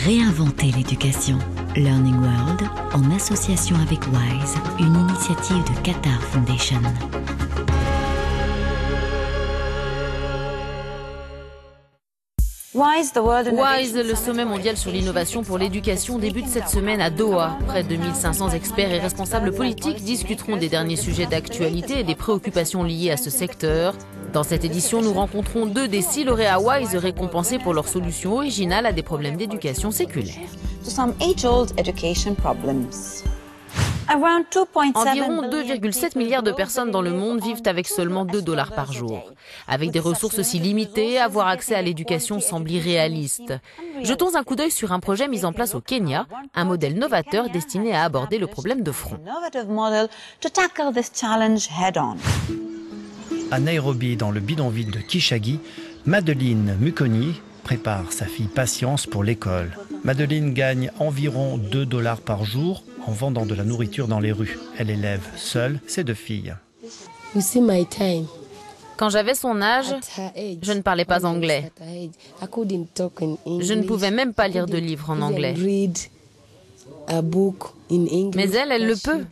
Réinventer l'éducation. Learning World, en association avec WISE, une initiative de Qatar Foundation. WISE, le sommet mondial sur l'innovation pour l'éducation, débute cette semaine à Doha. Près de 1500 experts et responsables politiques discuteront des derniers sujets d'actualité et des préoccupations liées à ce secteur. Dans cette édition, nous rencontrons 2 des 6 lauréats WISE récompensés pour leurs solutions originales à des problèmes d'éducation séculaire. Environ 2,7 milliards de personnes dans le monde vivent avec seulement $2 par jour. Avec des ressources aussi limitées, avoir accès à l'éducation semble irréaliste. Jetons un coup d'œil sur un projet mis en place au Kenya, un modèle novateur destiné à aborder le problème de front. À Nairobi, dans le bidonville de Kishagi, Madeleine Mukoni prépare sa fille Patience pour l'école. Madeleine gagne environ $2 par jour en vendant de la nourriture dans les rues. Elle élève seule ses 2 filles. Quand j'avais son âge, je ne parlais pas anglais. Je ne pouvais même pas lire de livres en anglais. Mais elle le peut.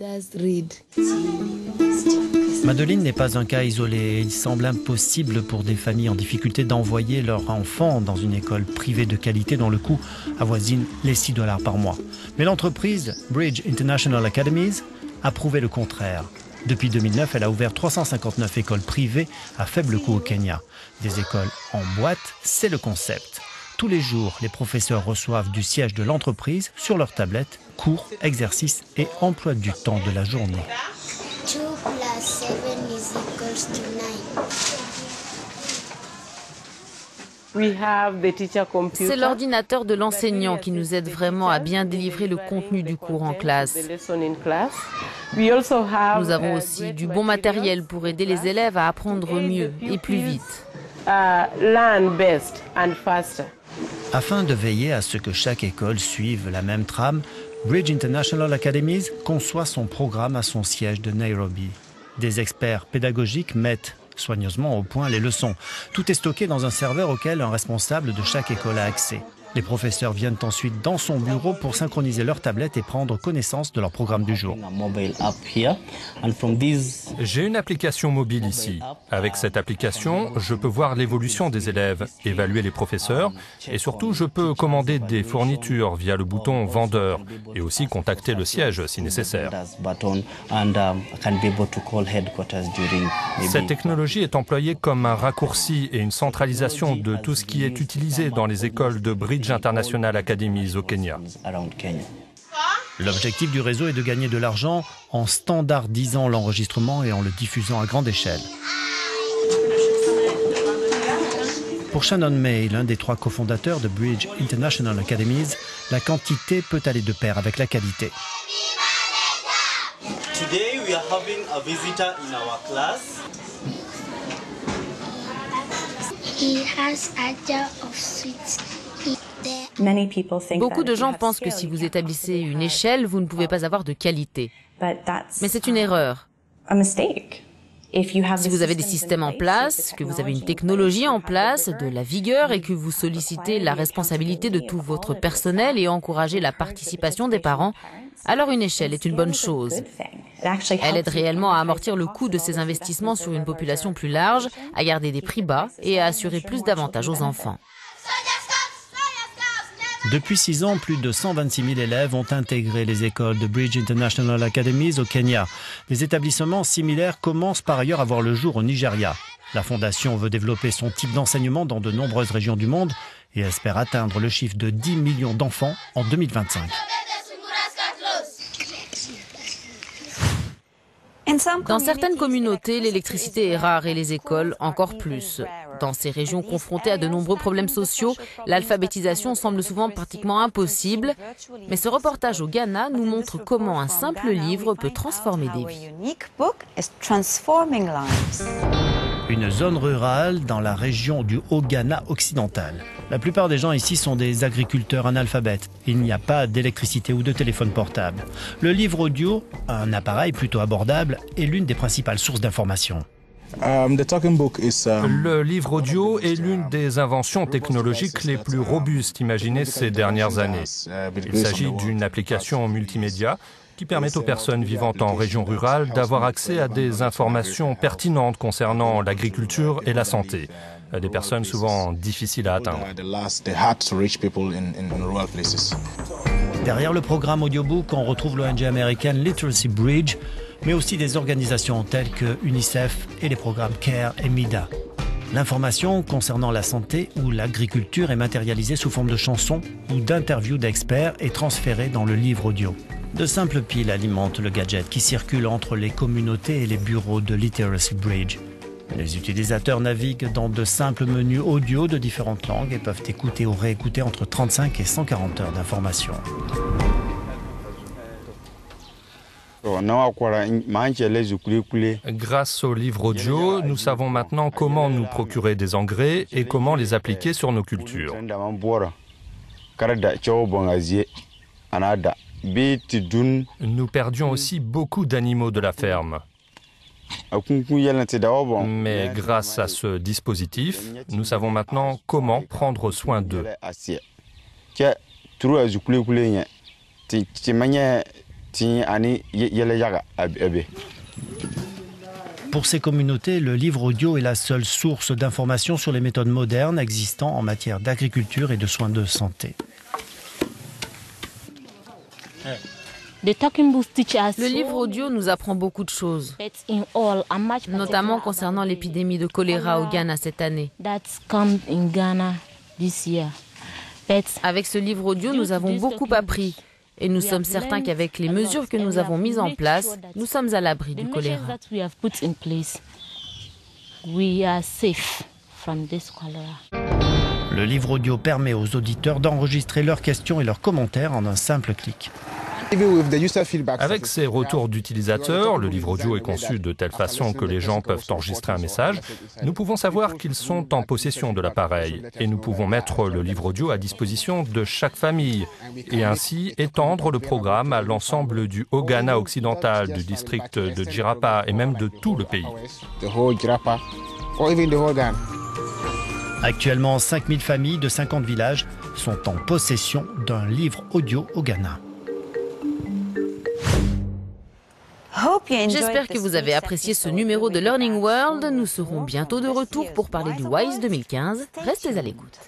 Madeleine n'est pas un cas isolé. Il semble impossible pour des familles en difficulté d'envoyer leur enfant dans une école privée de qualité dont le coût avoisine les $6 par mois. Mais l'entreprise Bridge International Academies a prouvé le contraire. Depuis 2009, elle a ouvert 359 écoles privées à faible coût au Kenya. Des écoles en boîte, c'est le concept. Tous les jours, les professeurs reçoivent du siège de l'entreprise sur leur tablette cours, exercices et emploi du temps de la journée. 2 + 7 = 9. C'est l'ordinateur de l'enseignant qui nous aide vraiment à bien délivrer le contenu du cours en classe. Nous avons aussi du bon matériel pour aider les élèves à apprendre mieux et plus vite. Afin de veiller à ce que chaque école suive la même trame, Bridge International Academies conçoit son programme à son siège de Nairobi. Des experts pédagogiques mettent soigneusement au point les leçons. Tout est stocké dans un serveur auquel un responsable de chaque école a accès. Les professeurs viennent ensuite dans son bureau pour synchroniser leurs tablettes et prendre connaissance de leur programme du jour. J'ai une application mobile ici. Avec cette application, je peux voir l'évolution des élèves, évaluer les professeurs et surtout je peux commander des fournitures via le bouton vendeur et aussi contacter le siège si nécessaire. Cette technologie est employée comme un raccourci et une centralisation de tout ce qui est utilisé dans les écoles de Bridge International Academies au Kenya. L'objectif du réseau est de gagner de l'argent en standardisant l'enregistrement et en le diffusant à grande échelle. Pour Shannon May, l'un des 3 cofondateurs de Bridge International Academies, la quantité peut aller de pair avec la qualité. Today we are having a visitor in our class. He has a jar of sweets. Beaucoup de gens pensent que si vous établissez une échelle, vous ne pouvez pas avoir de qualité. Mais c'est une erreur. Si vous avez des systèmes en place, que vous avez une technologie en place, de la vigueur et que vous sollicitez la responsabilité de tout votre personnel et encouragez la participation des parents, alors une échelle est une bonne chose. Elle aide réellement à amortir le coût de ces investissements sur une population plus large, à garder des prix bas et à assurer plus d'avantages aux enfants. Depuis 6 ans, plus de 126 000 élèves ont intégré les écoles de Bridge International Academies au Kenya. Des établissements similaires commencent par ailleurs à voir le jour au Nigeria. La fondation veut développer son type d'enseignement dans de nombreuses régions du monde et espère atteindre le chiffre de 10 millions d'enfants en 2025. Dans certaines communautés, l'électricité est rare et les écoles encore plus. Dans ces régions confrontées à de nombreux problèmes sociaux, l'alphabétisation semble souvent pratiquement impossible. Mais ce reportage au Ghana nous montre comment un simple livre peut transformer des vies. Une zone rurale dans la région du Haut-Ghana occidental. La plupart des gens ici sont des agriculteurs analphabètes. Il n'y a pas d'électricité ou de téléphone portable. Le livre audio, un appareil plutôt abordable, est l'une des principales sources d'information. Le livre audio est l'une des inventions technologiques les plus robustes imaginées ces dernières années. Il s'agit d'une application multimédia qui permet aux personnes vivant en région rurale d'avoir accès à des informations pertinentes concernant l'agriculture et la santé. Des personnes souvent difficiles à atteindre. Derrière le programme audiobook, on retrouve l'ONG américaine Literacy Bridge, mais aussi des organisations telles que UNICEF et les programmes CARE et MIDA. L'information concernant la santé ou l'agriculture est matérialisée sous forme de chansons ou d'interviews d'experts et transférée dans le livre audio. De simples piles alimentent le gadget qui circule entre les communautés et les bureaux de Literacy Bridge. Les utilisateurs naviguent dans de simples menus audio de différentes langues et peuvent écouter ou réécouter entre 35 et 140 heures d'informations. Grâce au livre audio, nous savons maintenant comment nous procurer des engrais et comment les appliquer sur nos cultures. Nous perdions aussi beaucoup d'animaux de la ferme. Mais grâce à ce dispositif, nous savons maintenant comment prendre soin d'eux. Pour ces communautés, le livre audio est la seule source d'informations sur les méthodes modernes existant en matière d'agriculture et de soins de santé. Le livre audio nous apprend beaucoup de choses, notamment concernant l'épidémie de choléra au Ghana cette année. Avec ce livre audio, nous avons beaucoup appris et nous sommes certains qu'avec les mesures que nous avons mises en place, nous sommes à l'abri du choléra. Le livre audio permet aux auditeurs d'enregistrer leurs questions et leurs commentaires en un simple clic. Avec ces retours d'utilisateurs, le livre audio est conçu de telle façon que les gens peuvent enregistrer un message. Nous pouvons savoir qu'ils sont en possession de l'appareil et nous pouvons mettre le livre audio à disposition de chaque famille et ainsi étendre le programme à l'ensemble du Haut-Ghana occidental, du district de Jirapa et même de tout le pays. Actuellement, 5000 familles de 50 villages sont en possession d'un livre audio au Ghana. J'espère que vous avez apprécié ce numéro de Learning World. Nous serons bientôt de retour pour parler du WISE 2015. Restez à l'écoute.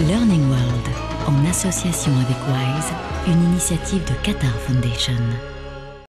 Learning World, en association avec WISE, une initiative de Qatar Foundation.